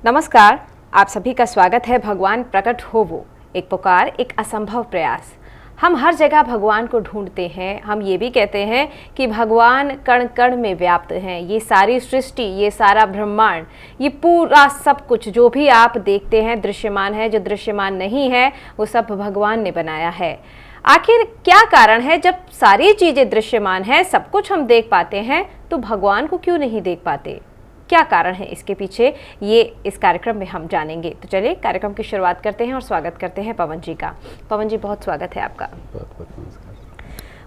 नमस्कार, आप सभी का स्वागत है भगवान प्रकट हो वो, एक पुकार, एक असंभव प्रयास। हम हर जगह भगवान को ढूंढते हैं। हम ये भी कहते हैं कि भगवान कण कण में व्याप्त हैं। ये सारी सृष्टि, ये सारा ब्रह्मांड, ये पूरा सब कुछ जो भी आप देखते हैं दृश्यमान है, जो दृश्यमान नहीं है वो सब भगवान ने बनाया है। आखिर क्या कारण है, जब सारी चीज़ें दृश्यमान है, सब कुछ हम देख पाते हैं, तो भगवान को क्यों नहीं देख पाते? क्या कारण है इसके पीछे, ये इस कार्यक्रम में हम जानेंगे। तो चलिए कार्यक्रम की शुरुआत करते हैं और स्वागत करते हैं पवन जी का। पवन जी, बहुत स्वागत है आपका। बहुत बहुत नमस्कार।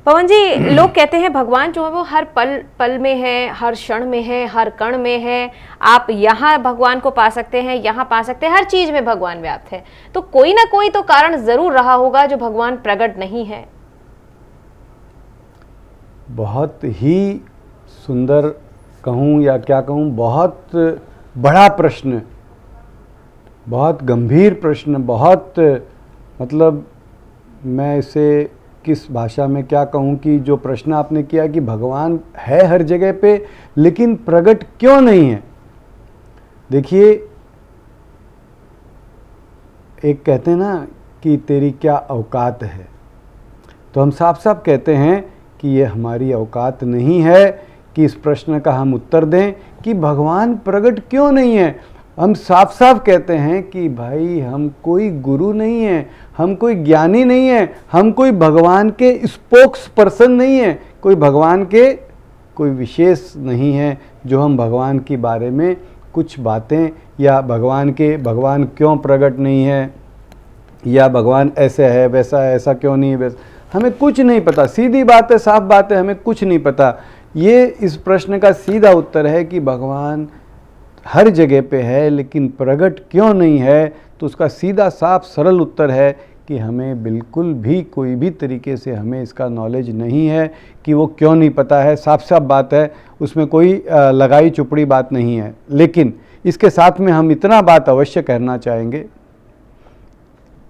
पवन जी, लोग कहते हैं भगवान जो है वो हर पल पल में है, हर क्षण में है, हर कण में है। आप यहाँ भगवान को पा सकते हैं, यहाँ पा सकते हैं, हर चीज में भगवान व्याप्त है। तो कोई ना कोई तो कारण जरूर रहा होगा जो भगवान प्रकट नहीं है। बहुत ही सुंदर कहूँ या क्या कहूँ, बहुत बड़ा प्रश्न, बहुत गंभीर प्रश्न, बहुत मतलब मैं इसे किस भाषा में क्या कहूँ कि जो प्रश्न आपने किया कि भगवान है हर जगह पे लेकिन प्रकट क्यों नहीं है। देखिए, एक कहते हैं ना कि तेरी क्या औकात है, तो हम साफ साफ कहते हैं कि ये हमारी औकात नहीं है कि इस प्रश्न का हम उत्तर दें कि भगवान प्रकट क्यों नहीं है। हम साफ साफ कहते हैं कि भाई हम कोई गुरु नहीं है, हम कोई ज्ञानी नहीं है, हम कोई भगवान के स्पोक्स पर्सन नहीं है, कोई भगवान के कोई विशेष नहीं है जो हम भगवान के बारे में कुछ बातें या भगवान क्यों प्रकट नहीं है या भगवान ऐसे है वैसा है, ऐसा क्यों नहीं है, वैसा हमें कुछ नहीं पता। सीधी बात है, साफ बात है, हमें कुछ नहीं पता। ये इस प्रश्न का सीधा उत्तर है कि भगवान हर जगह पे है लेकिन प्रकट क्यों नहीं है। तो उसका सीधा साफ सरल उत्तर है कि हमें बिल्कुल भी कोई भी तरीके से हमें इसका नॉलेज नहीं है कि वो क्यों नहीं पता है। साफ साफ बात है, उसमें कोई लगाई चुपड़ी बात नहीं है। लेकिन इसके साथ में हम इतना बात अवश्य कहना चाहेंगे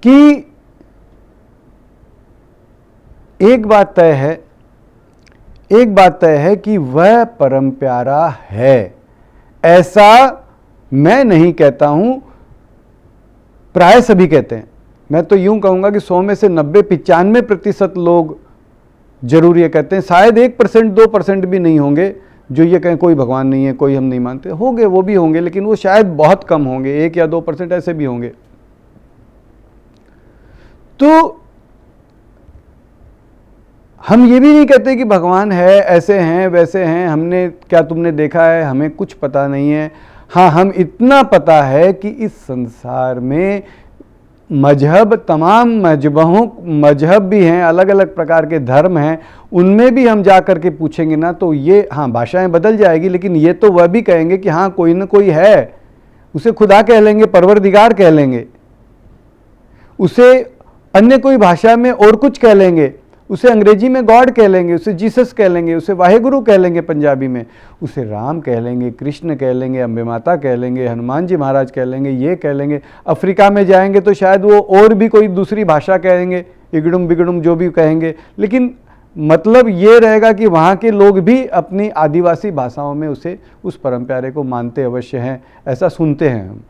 कि एक बात तय है कि वह परम प्यारा है। ऐसा मैं नहीं कहता हूं, प्राय सभी कहते हैं। मैं तो यूं कहूंगा कि 100 में से 90-95% लोग जरूर ये कहते हैं। शायद 1% 2% भी नहीं होंगे जो ये कहें कोई भगवान नहीं है, कोई हम नहीं मानते। होंगे, वो भी होंगे, लेकिन वो शायद बहुत कम होंगे, 1 या 2% ऐसे भी होंगे। तो हम ये भी नहीं कहते कि भगवान है, ऐसे हैं वैसे हैं, हमने क्या तुमने देखा है, हमें कुछ पता नहीं है। हाँ, हम इतना पता है कि इस संसार में मजहब, तमाम मजहब भी हैं, अलग अलग प्रकार के धर्म हैं। उनमें भी हम जा कर के पूछेंगे ना तो ये, हाँ भाषाएं बदल जाएगी लेकिन ये तो वह भी कहेंगे कि हाँ कोई ना कोई है। उसे खुदा कह लेंगे, परवरदिगार कह लेंगे, उसे अन्य कोई भाषा में और कुछ कह लेंगे, उसे अंग्रेजी में गॉड कह लेंगे, उसे जीसस कह लेंगे, उसे वाहेगुरु कह लेंगे पंजाबी में, उसे राम कह लेंगे, कृष्ण कह लेंगे, अम्बे माता कह लेंगे, हनुमान जी महाराज कह लेंगे, ये कह लेंगे। अफ्रीका में जाएंगे तो शायद वो और भी कोई दूसरी भाषा कहेंगे, इगड़ुम बिगड़ुम जो भी कहेंगे। लेकिन मतलब ये रहेगा कि वहाँ के लोग भी अपनी आदिवासी भाषाओं में उसे, उस परम प्यारे को मानते अवश्य हैं। ऐसा सुनते हैं हम।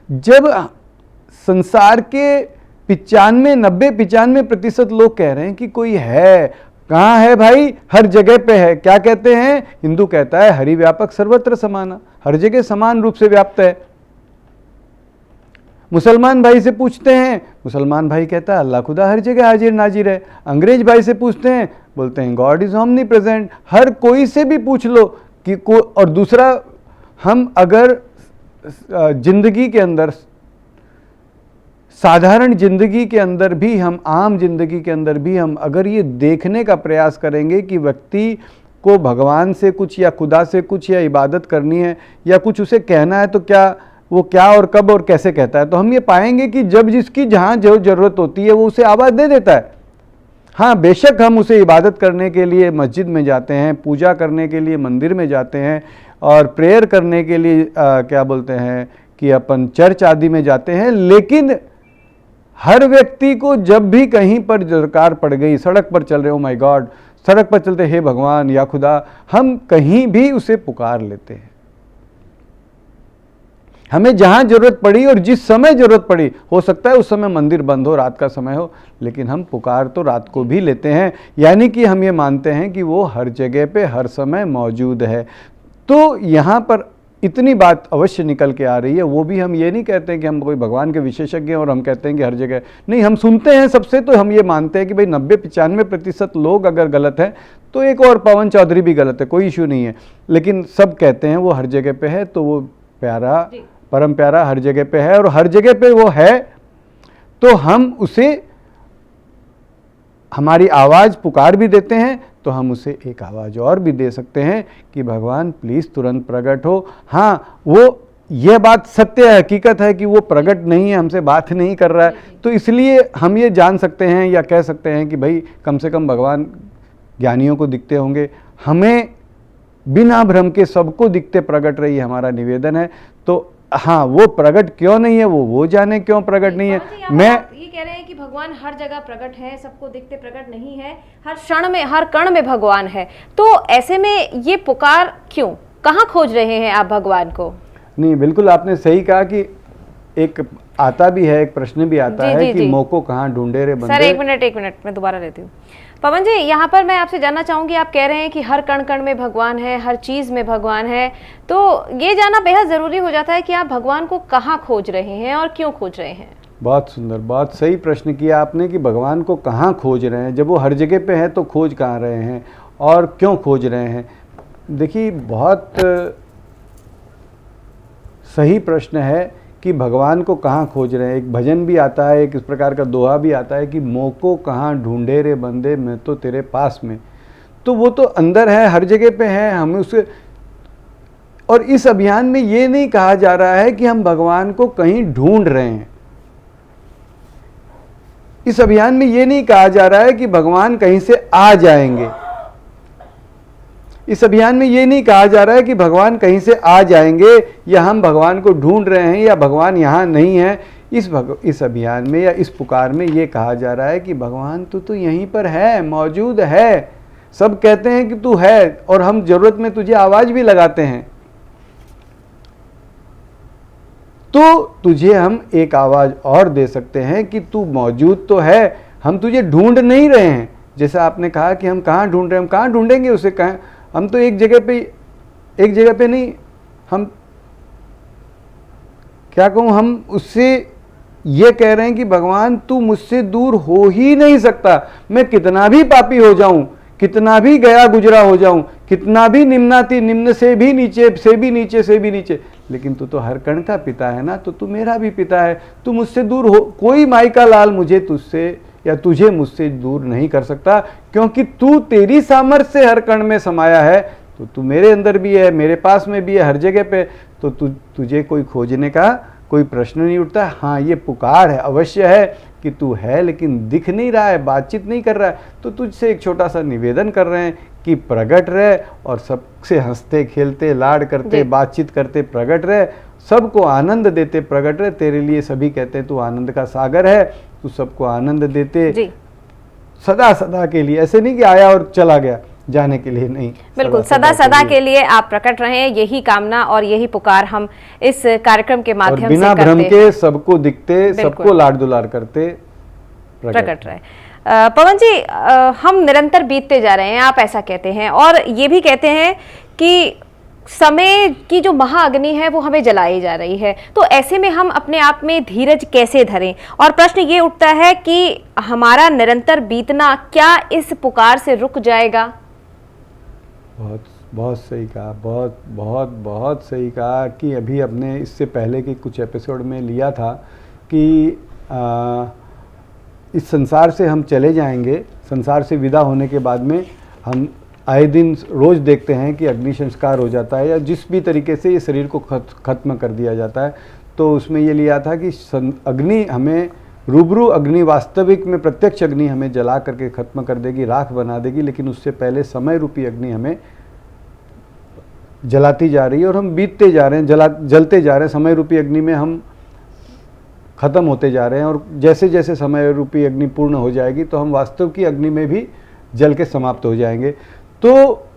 जब संसार के 95% लोग कह रहे हैं कि कोई है, कहाँ है भाई? हर जगह पे है। क्या कहते हैं? हिंदू कहता है हरि व्यापक सर्वत्र समाना, हर जगह समान रूप से व्याप्त है। मुसलमान भाई से पूछते हैं, मुसलमान भाई कहता है अल्लाह खुदा हर जगह हाजिर नाजिर है। अंग्रेज भाई से पूछते हैं, बोलते हैं गॉड इज ओमनी प्रेजेंट। हर कोई से भी पूछ लो कि और दूसरा, हम अगर जिंदगी के अंदर, साधारण जिंदगी के अंदर भी, हम आम जिंदगी के अंदर भी हम अगर ये देखने का प्रयास करेंगे कि व्यक्ति को भगवान से कुछ या खुदा से कुछ या इबादत करनी है या कुछ उसे कहना है, तो क्या वो क्या और कब और कैसे कहता है, तो हम ये पाएंगे कि जब जिसकी जहाँ जो ज़रूरत होती है वो उसे आवाज़ दे देता है। हाँ, बेशक हम उसे इबादत करने के लिए मस्जिद में जाते हैं, पूजा करने के लिए मंदिर में जाते हैं और प्रेयर करने के लिए क्या बोलते हैं कि अपन चर्च आदि में जाते हैं। लेकिन हर व्यक्ति को जब भी कहीं पर दरकार पड़ गई, सड़क पर चल रहे, ओ माय गॉड, सड़क पर चलते, हे भगवान या खुदा, हम कहीं भी उसे पुकार लेते हैं। हमें जहाँ ज़रूरत पड़ी और जिस समय ज़रूरत पड़ी, हो सकता है उस समय मंदिर बंद हो, रात का समय हो, लेकिन हम पुकार तो रात को भी लेते हैं। यानी कि हम ये मानते हैं कि वो हर जगह पे हर समय मौजूद है। तो यहाँ पर इतनी बात अवश्य निकल के आ रही है। वो भी हम ये नहीं कहते हैं कि हम कोई भगवान के विशेषज्ञ हैं और हम कहते हैं कि हर जगह नहीं। हम सुनते हैं सबसे, तो हम ये मानते हैं कि भाई 90-95% लोग अगर गलत हैं तो एक और पवन चौधरी भी गलत है, कोई इशू नहीं है, लेकिन सब कहते हैं वो हर जगह पे है। तो वो प्यारा, परम प्यारा हर जगह पे है, और हर जगह पे वो है तो हम उसे हमारी आवाज़ पुकार भी देते हैं, तो हम उसे एक आवाज़ और भी दे सकते हैं कि भगवान प्लीज़ तुरंत प्रकट हो। हाँ, वो यह बात सत्य है, हकीकत है कि वो प्रकट नहीं है, हमसे बात नहीं कर रहा है, तो इसलिए हम ये जान सकते हैं या कह सकते हैं कि भाई कम से कम भगवान ज्ञानियों को दिखते होंगे, हमें बिना भ्रम के सबको दिखते प्रकट रही, हमारा निवेदन है। तो हाँ, वो प्रकट क्यों नहीं है, वो जाने क्यों प्रकट नहीं है। मैं ये कह रहे हैं कि भगवान हर जगह प्रकट है, सबको दिखते प्रकट नहीं है, हर क्षण में हर कण में भगवान है। तो ऐसे में ये पुकार क्यों, कहाँ खोज रहे हैं आप भगवान को? नहीं, बिल्कुल आपने सही कहा कि एक आता भी है, एक प्रश्न भी आता है कि मोको कहाँ ढूंढे रे बंदे। सर एक मिनट मैं दोबारा लेती हूँ। पवन जी, यहाँ पर मैं आपसे जानना चाहूंगी, आप कह रहे हैं कि हर कण कण में भगवान है, हर चीज में भगवान है, तो ये जानना बेहद जरूरी हो जाता है कि आप भगवान को कहाँ खोज रहे हैं और क्यों खोज रहे हैं। बहुत सुंदर, बहुत सही प्रश्न किया आपने कि भगवान को कहाँ खोज रहे हैं। जब वो हर जगह पे है तो खोज कहाँ रहे हैं और क्यों खोज रहे हैं। देखिए, बहुत सही प्रश्न है कि भगवान को कहाँ खोज रहे हैं। एक भजन भी आता है, एक इस प्रकार का दोहा भी आता है कि मोको कहाँ ढूंढे रे बंदे, मैं तो तेरे पास में। तो वो तो अंदर है, हर जगह पे है, हमें उसे। और इस अभियान में ये नहीं कहा जा रहा है कि हम भगवान को कहीं ढूंढ रहे हैं। इस अभियान में ये नहीं कहा जा रहा है कि भगवान कहीं से आ जाएंगे। इस अभियान में ये नहीं कहा जा रहा है कि भगवान कहीं से आ जाएंगे या हम भगवान को ढूंढ रहे हैं या भगवान यहाँ नहीं है। इस अभियान में या इस पुकार में ये कहा जा रहा है कि भगवान तू तो यहीं पर है, मौजूद है। सब कहते हैं कि तू है और हम जरूरत में तुझे आवाज भी लगाते हैं, तो तुझे हम एक आवाज और दे सकते हैं कि तू मौजूद तो है, हम तुझे ढूंढ नहीं रहे हैं। जैसा आपने कहा कि हम कहाँ ढूंढ रहे हैं, हम कहाँ ढूंढेंगे उसे, कहाँ। हम तो एक जगह पे नहीं, हम क्या कहूँ, हम उससे ये कह रहे हैं कि भगवान तू मुझसे दूर हो ही नहीं सकता। मैं कितना भी पापी हो जाऊं, कितना भी गया गुजरा हो जाऊं, कितना भी निम्नाति, निम्न से भी नीचे से भी नीचे से भी नीचे, लेकिन तू तो हर कण का पिता है ना, तो तू मेरा भी पिता है। तू मुझसे दूर हो, कोई माई का लाल मुझे तुझसे या तुझे मुझसे दूर नहीं कर सकता, क्योंकि तू तेरी सामर्थ्य से हर कण में समाया है। तो तू मेरे अंदर भी है, मेरे पास में भी है, हर जगह पे। तो तुझे कोई खोजने का कोई प्रश्न नहीं उठता। हाँ, ये पुकार है, अवश्य है कि तू है, लेकिन दिख नहीं रहा है, बातचीत नहीं कर रहा है। तो तुझसे एक छोटा सा निवेदन कर रहे हैं कि प्रकट रहे और सबसे हंसते खेलते लाड करते बातचीत करते प्रकट रहे, सबको आनंद देते प्रकट रहे। तेरे लिए सभी कहते हैं तू आनंद का सागर है, तू सबको आनंद देते सदा सदा के लिए। ऐसे नहीं कि आया और चला गया, जाने के लिए नहीं, बिल्कुल सदा के लिए आप प्रकट रहे, यही कामना और यही पुकार हम इस कार्यक्रम के माध्यम से बिना भ्रम के सबको दिखते, सबको लाड दुलार करते प्रकट रहे। पवन जी, हम निरंतर बीतते जा रहे हैं, आप ऐसा कहते हैं, और ये भी कहते हैं कि समय की जो महाअग्नि है वो हमें जलाई जा रही है। तो ऐसे में हम अपने आप में धीरज कैसे धरें? और प्रश्न ये उठता है कि हमारा निरंतर बीतना क्या इस पुकार से रुक जाएगा? बहुत बहुत सही कहा, बहुत बहुत बहुत सही कहा कि अभी अपने इससे पहले के कुछ एपिसोड में लिया था कि इस संसार से हम चले जाएंगे। संसार से विदा होने के बाद में हम आए दिन रोज़ देखते हैं कि अग्नि संस्कार हो जाता है या जिस भी तरीके से ये शरीर को ख़त्म कर दिया जाता है। तो उसमें ये लिया था कि अग्नि हमें रूबरू अग्नि, वास्तविक में प्रत्यक्ष अग्नि हमें जला करके ख़त्म कर देगी, राख बना देगी, लेकिन उससे पहले समय रूपी अग्नि हमें जलाती जा रही है और हम बीतते जा रहे हैं, जलते जा रहे हैं। समय रूपी अग्नि में हम ख़त्म होते जा रहे हैं और जैसे जैसे समय रूपी अग्नि पूर्ण हो जाएगी तो हम वास्तव की अग्नि में भी जल के समाप्त हो जाएंगे। तो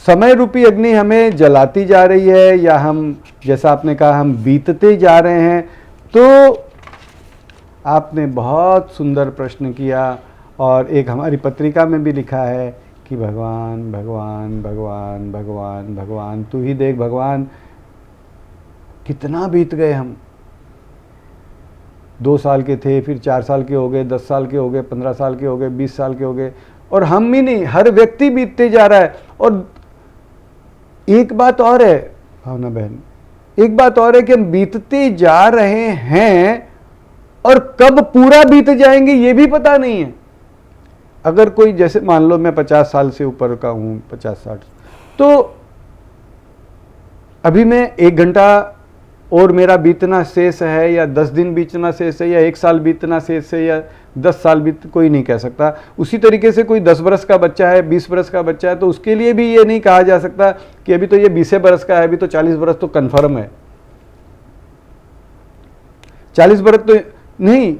समय रूपी अग्नि हमें जलाती जा रही है या हम, जैसा आपने कहा, हम बीतते जा रहे हैं। तो आपने बहुत सुंदर प्रश्न किया और एक हमारी पत्रिका में भी लिखा है कि भगवान भगवान भगवान भगवान भगवान, तू ही देख भगवान कितना बीत गए हम। 2 साल के थे, फिर 4 साल के हो गए, 10 साल के हो गए, 15 साल के हो गए, 20 साल के हो गए, और हम ही नहीं, हर व्यक्ति बीतते जा रहा है। और एक बात और है भावना बहन, एक बात और है कि हम बीतते जा रहे हैं और कब पूरा बीत जाएंगे ये भी पता नहीं है। अगर कोई, जैसे मान लो मैं 50 साल से ऊपर का हूं, 50-60, तो अभी मैं 1 घंटा और मेरा बीतना शेष है, या 10 दिन बीतना शेष है, या 1 साल बीतना शेष है, या 10 साल बीत, कोई नहीं कह सकता। उसी तरीके से कोई 10 बरस का बच्चा है, 20 बरस का बच्चा है, तो उसके लिए भी ये नहीं कहा जा सकता कि अभी तो ये 20 बरस का है, अभी तो 40 बरस तो कन्फर्म है। 40 बरस तो नहीं,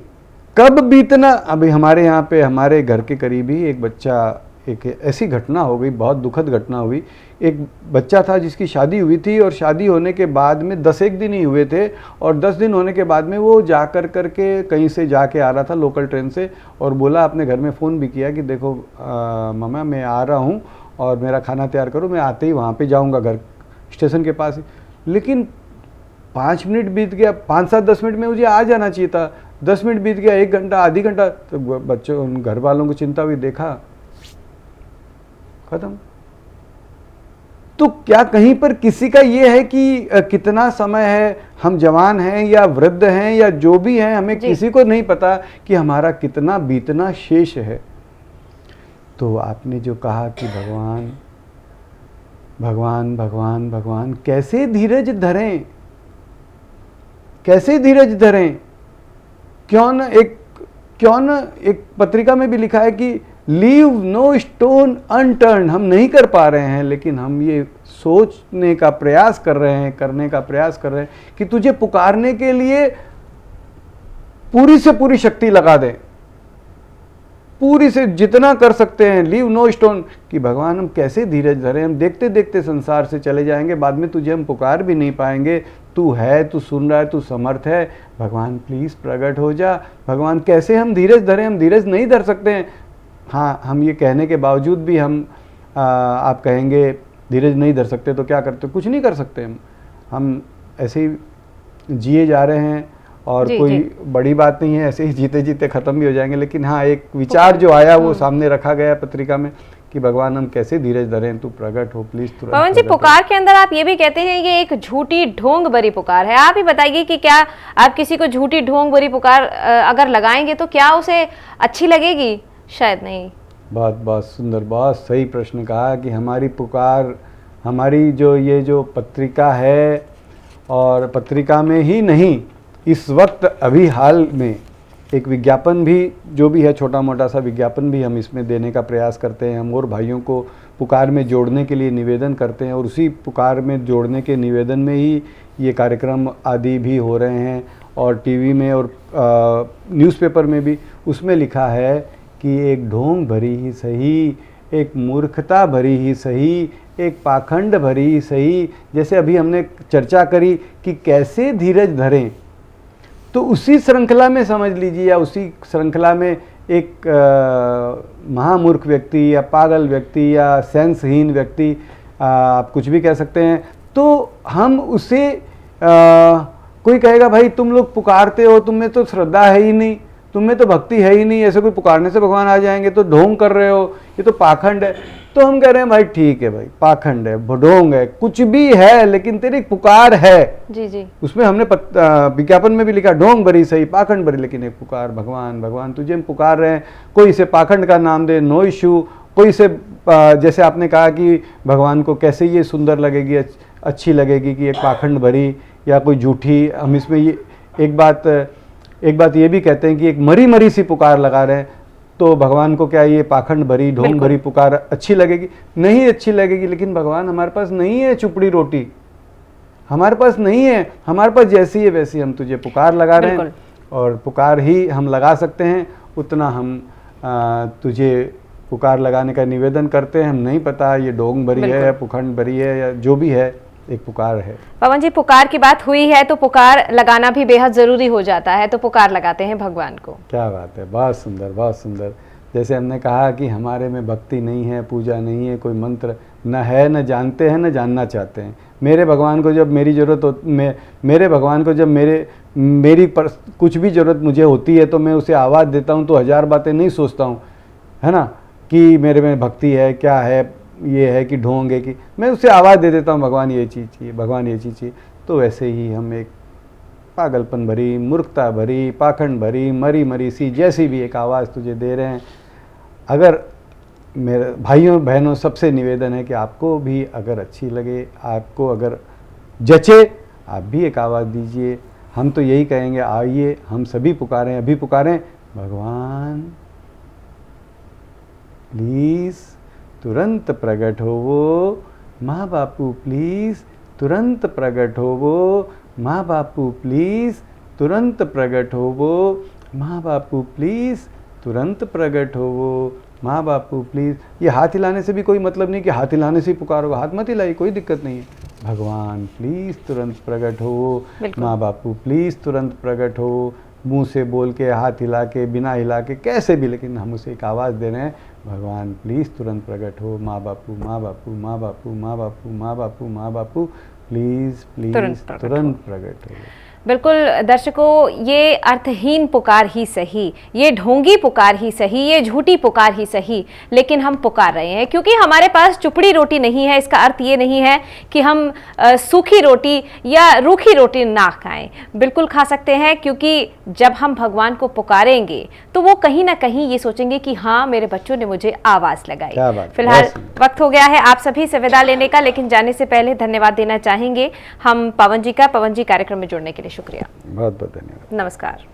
कब बीतना। अभी हमारे यहाँ पे, हमारे घर के करीब ही एक बच्चा, एक ऐसी घटना हो गई, बहुत दुखद घटना हुई। एक बच्चा था जिसकी शादी हुई थी, और शादी होने के बाद में 10-1 दिन ही हुए थे, और 10 दिन होने के बाद में वो जा करके कहीं से जाके आ रहा था लोकल ट्रेन से, और बोला, अपने घर में फ़ोन भी किया कि देखो मामा मैं आ रहा हूँ और मेरा खाना तैयार करो, मैं आते ही वहाँ पे जाऊँगा, घर स्टेशन के पास ही। लेकिन 5 मिनट बीत गया, 5-7-10 मिनट में मुझे आ जाना चाहिए था, 10 मिनट बीत गया, 1 घंटा, आधी घंटा, तो बच्चों, उन घर वालों को चिंता हुई, देखा खत्म। तो क्या कहीं पर किसी का ये है कि कितना समय है, हम जवान हैं या वृद्ध हैं या जो भी हैं, हमें किसी को नहीं पता कि हमारा कितना बीतना शेष है। तो आपने जो कहा कि भगवान भगवान भगवान भगवान, कैसे धीरज धरें, कैसे धीरज धरें। क्यों न एक पत्रिका में भी लिखा है कि लीव नो स्टोन अनटर्न। हम नहीं कर पा रहे हैं, लेकिन हम ये सोचने का प्रयास कर रहे हैं, करने का प्रयास कर रहे हैं कि तुझे पुकारने के लिए पूरी से पूरी शक्ति लगा दें, पूरी से जितना कर सकते हैं। लीव नो स्टोन, कि भगवान हम कैसे धीरज धरें, हम देखते देखते संसार से चले जाएंगे, बाद में तुझे हम पुकार भी नहीं पाएंगे। तू है, तू सुन रहा है, तू समर्थ है, भगवान प्लीज़ प्रकट हो जा। भगवान कैसे हम धीरज धरें, हम धीरज नहीं धर सकते हैं। हाँ, हम ये कहने के बावजूद भी हम आप कहेंगे धीरज नहीं धर सकते तो क्या करते, कुछ नहीं कर सकते। हम ऐसे ही जिए जा रहे हैं, और कोई बड़ी बात नहीं है, ऐसे ही जीते जीते ख़त्म भी हो जाएंगे। लेकिन हाँ, एक विचार जो आया वो सामने रखा गया पत्रिका में कि भगवान हम कैसे धीरज धरें, तू प्रकट हो प्लीज। पवन जी, पुकार के अंदर आप ये भी कहते हैं ये एक झूठी ढोंग भरी पुकार है। आप ही बताइए कि क्या आप किसी को झूठी ढोंग भरी पुकार अगर लगाएंगे तो क्या उसे अच्छी लगेगी? शायद नहीं। बहुत सुंदर, बहुत सही प्रश्न कहा कि हमारी पुकार, हमारी जो पत्रिका है, और पत्रिका में ही नहीं, इस वक्त अभी हाल में एक विज्ञापन भी जो भी है, छोटा मोटा सा विज्ञापन भी हम इसमें देने का प्रयास करते हैं। हम और भाइयों को पुकार में जोड़ने के लिए निवेदन करते हैं, और उसी पुकार में जोड़ने के निवेदन में ही ये कार्यक्रम आदि भी हो रहे हैं, और टीवी में और न्यूज़पेपर में भी उसमें लिखा है कि एक ढोंग भरी ही सही, एक मूर्खता भरी ही सही, एक पाखंड भरी ही सही, जैसे अभी हमने चर्चा करी कि कैसे धीरज धरें। तो उसी श्रृंखला में समझ लीजिए, या उसी श्रृंखला में एक महामूर्ख व्यक्ति या पागल व्यक्ति या सेंसहीन व्यक्ति, आप कुछ भी कह सकते हैं, तो हम उसे कोई कहेगा भाई तुम लोग पुकारते हो, तुम में तो श्रद्धा है ही नहीं, तुम में तो भक्ति है ही नहीं, ऐसे कोई पुकारने से भगवान आ जाएंगे, तो ढोंग कर रहे हो, ये तो पाखंड है। तो हम कह रहे हैं भाई ठीक है भाई, पाखंड है, ढोंग है, कुछ भी है, लेकिन तेरी पुकार है। जी। उसमें हमने विज्ञापन में भी लिखा ढोंग भरी सही, पाखंड भरी, लेकिन एक पुकार, भगवान भगवान तुझे हम पुकार रहे हैं। कोई इसे पाखंड का नाम दे, नो इशू। कोई इसे जैसे आपने कहा कि भगवान को कैसे ये सुंदर लगेगी, अच्छी लगेगी कि एक पाखंड भरी या कोई झूठी। हम इसमें ये एक बात ये भी कहते हैं कि एक मरी सी पुकार लगा रहे हैं, तो भगवान को क्या ये पाखंड भरी, ढोंग भरी पुकार अच्छी लगेगी? नहीं अच्छी लगेगी। लेकिन भगवान हमारे पास नहीं है चुपड़ी रोटी, हमारे पास नहीं है, हमारे पास जैसी है वैसी हम तुझे पुकार लगा रहे हैं, और पुकार ही हम लगा सकते हैं, उतना हम तुझे पुकार लगाने का निवेदन करते हैं। हम नहीं पता ये डोंग भरी है या पुखंड भरी है या जो भी है, एक पुकार है। पवन जी, पुकार की बात हुई है तो पुकार लगाना भी बेहद जरूरी हो जाता है, तो पुकार लगाते हैं भगवान को। क्या बात है, बहुत सुंदर बहुत सुंदर। जैसे हमने कहा कि हमारे में भक्ति नहीं है, पूजा नहीं है, कोई मंत्र न है, न जानते हैं, न जानना चाहते हैं। मेरे भगवान को जब मेरी ज़रूरत हो, मेरे भगवान को जब मेरी कुछ भी ज़रूरत मुझे होती है तो मैं उसे आवाज़ देता हूँ, तो 1000 बातें नहीं सोचता हूँ, है ना, कि मेरे में भक्ति है, क्या है, ये है कि ढोंग है, कि मैं उसे आवाज़ दे देता हूँ, भगवान ये चीज़ चाहिए, भगवान ये चीज़ चाहिए। तो वैसे ही हम एक पागलपन भरी, मूर्खता भरी, पाखंड भरी, मरी मरी सी जैसी भी एक आवाज़ तुझे दे रहे हैं। अगर मेरे भाइयों बहनों, सबसे निवेदन है कि आपको भी अगर अच्छी लगे, आपको अगर जचे, आप भी एक आवाज़ दीजिए। हम तो यही कहेंगे, आइए हम सभी पुकारें, अभी पुकारें, भगवान प्लीज़ तुरंत प्रकट होवो, माँ बापू प्लीज़ तुरंत प्रकट होवो, माँ बापू प्लीज़ तुरंत प्रकट होवो, माँ बापू प्लीज़ तुरंत प्रकट होवो, माँ बापू प्लीज़। ये हाथ हिलाने से भी कोई मतलब नहीं कि हाथ हिलाने से ही पुकारोगे, हाथ मत हिलाइए, कोई दिक्कत नहीं है। भगवान प्लीज़ तुरंत प्रकट हो, माँ बापू प्लीज़ तुरंत प्रकट हो। मुंह से बोल के, हाथ हिला के, बिना हिला के, कैसे भी, लेकिन हम उसे एक आवाज़ दे रहे हैं, भगवान प्लीज़ तुरंत प्रकट हो, माँ बापू माँ बापू माँ बापू माँ बापू माँ बापू माँ बापू प्लीज़ प्लीज़ तुरंत प्रकट हो। बिल्कुल दर्शकों, ये अर्थहीन पुकार ही सही, ये ढोंगी पुकार ही सही, ये झूठी पुकार ही सही, लेकिन हम पुकार रहे हैं क्योंकि हमारे पास चुपड़ी रोटी नहीं है। इसका अर्थ ये नहीं है कि हम सूखी रोटी या रूखी रोटी ना खाएं, बिल्कुल खा सकते हैं, क्योंकि जब हम भगवान को पुकारेंगे तो वो कहीं ना कहीं ये सोचेंगे कि हाँ, मेरे बच्चों ने मुझे आवाज़ लगाई। फिलहाल वक्त हो गया है आप सभी से विदा लेने का, लेकिन जाने से पहले धन्यवाद देना चाहेंगे हम पवन जी का। पवन जी, कार्यक्रम में जुड़ने के लिए शुक्रिया। बहुत बहुत धन्यवाद। नमस्कार।